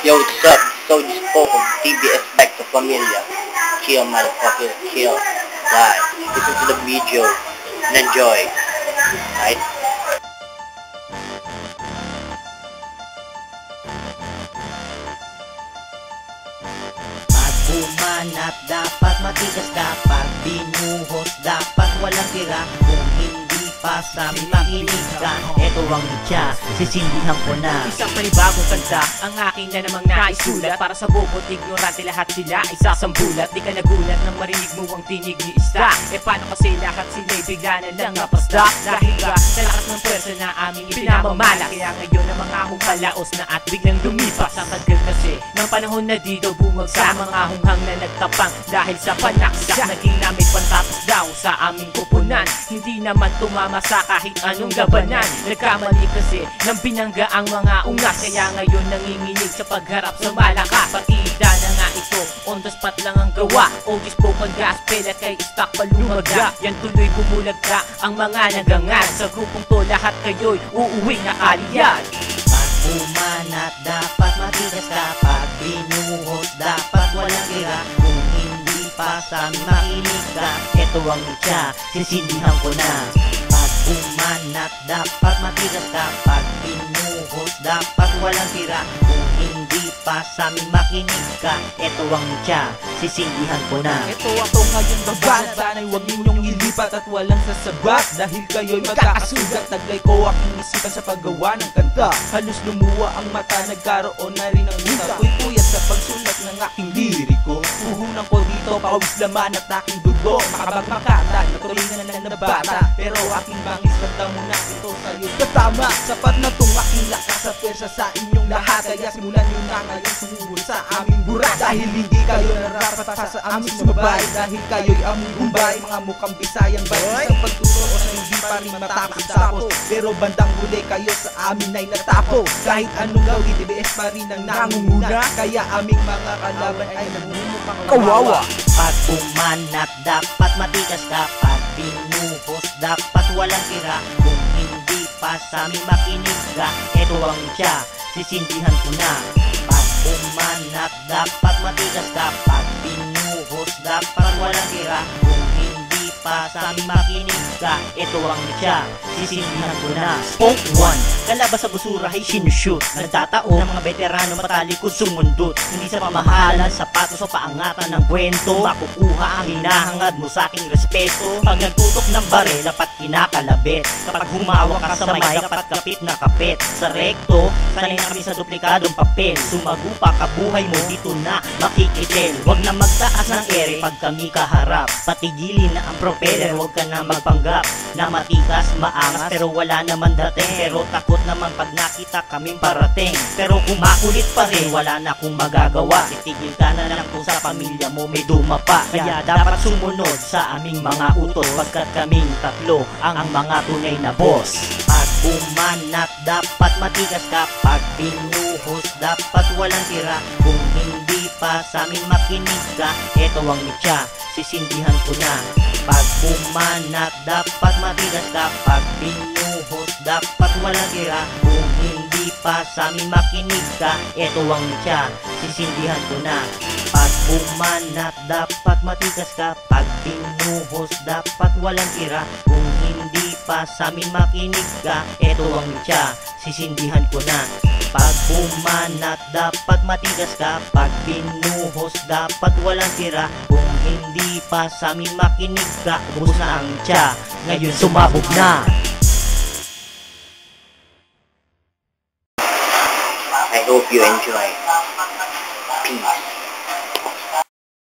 Yo, what's up? Soldier Spoken, TBS back to Familia. Chill, motherfucker, chill. Die. Listen to the video and enjoy. Right? Pag bumanat, dapat matigas, dapat binuhos, dapat walang tira. Kung hindi pa sa amin makinig ka, eto ang mitya, sisindihan ko na. Isang panibagong kanta ang aking na namang naisulat. Para sa bukod, ignorante lahat sila ay sasambulat. Di ka nagulat nang marinig mo ang tinig ni Ista. E paano kasi lahat sila'y bigla na lang napastak? Dahil ka sa lakas ng pwersa na aming ipinamamala. Kaya ngayon ang mga hukalaos na at biglang lumipas. Ang tagal kasi ng panahon na dito bumagsak, mga hunghang na nagtapang dahil sa panaksak. Naging namin pantapos daw sa aming kupunan. Hindi naman tumama sa kahit anong labanan. Nagkamali kasi ng binangga ang mga ungas. Kaya ngayon nanginginig sa pagharap sa malakas. Partida na nga ito, on the spot lang ang gawa. OG spoken gospel at kay stock palumaga. Yan tuloy bumulagka ang mga nagangat. Sa grupong to lahat kayo'y uuwi na aliyad. Pag bumanat, dapat matigas, dapat binuhos, dapat walang tira. Kung hindi pa sa amin makinig ka, eto ang mitya, sisindihan ko na. Pag bumanat, dapat matigas, dapat binuhos, dapat walang tira. Kung hindi pa sa amin makinig ka, eto ang mitya, sisindihan ko na. Ito ako ngayon babanat, sana'y huwag ninyong ilipat at walang sasabat. Dahil kayo'y magkakasugat, naglay ko aking isipan sa paggawa ng kanta. Halos lumuwa ang mata, nagkaroon na rin ang muta. Ko'y puyat sa pagsulat ng aking liriko. Puhunan ko dito, pawis laman at aking dugo. Makabagmakata, natuloy na lang na bata. Pero aking bangis, banda mo na ito sa'yo katama. Sapat na tong aking lakas sa pwersa sa inyong lahat. Kaya simulan nyo na ngayon sumubol sa aming burat. Dahil hindi kayo narapat pa sa aming sumabay. Dahil kayo'y aming gumbay, mga mukhang bisayang bay. Isang pagtuturo na hindi pa rin matapos tapos. Pero bandang huli kayo sa amin ay natapos. Kahit anong gawin, TBS pa rin ang nangunguna. Kaya aming mga kalaban ay namumukhang kawawa. Pag bumanat, dapat matigas, dapat binuhos, dapat walang tira. Kung hindi pa sa amin makinig ka, eto ang mitya, sisindihan ko na. Pag bumanat, dapat matigas, dapat binuhos, dapat walang tira. Kung hindi pa sa amin makinig ka, eto ang mitya, sisindihan ko na. Spoke 1, kalabas sa busura ay sinushoot. Nagtataon ng mga veterano matalikod sumundot. Hindi sa pamahalan, sapatos o paangatan ng kwento. Makukuha ang hinahangad mo sa aking respeto. Pag nagtutok ng baril, dapat kinakalabit. Kapag humawak ka sa may, dapat kapit na kapit. Sa rekto, sanay na kami sa duplikadong papel. Sumagupa kabuhay mo, dito na makikitil. Huwag na magtaas ng ere pag kami kaharap. Patigilin na ang propeller, huwag ka na magpanggap na matikas, maangas, pero wala naman dating. Pero takot naman pag nakita kaming parating. Pero kung makulit pa rin, wala na akong magagawa. Titigil ka na lang kung sa pamilya mo may dumapa. Kaya dapat sumunod sa aming mga utos, pagkat kaming tatlo ang mga tunay na boss. Pag bumanat, dapat matigas, kapag binuhos, dapat walang tira. Kung hindi pa sa amin makinig ka, eto ang mitya, sisindihan ko na. Pag bumanat, dapat matigas, dapat binuhos, dapat walang tira. Kung hindi pa sa amin makinig ka, eto ang mitya, sisindihan ko na. Pag bumanat, dapat matigas, kapag binuhos, dapat walang tira. Kung hindi pa sa amin makinig ka, eto ang mitya, sisindihan ko na. Pag bumanat, dapat matigas, kapag binuhos, dapat walang tira. Kung hindi pa sa amin makinig ka, ubos na ang mitya, ngayon sumabog na. I hope you enjoy. Peace.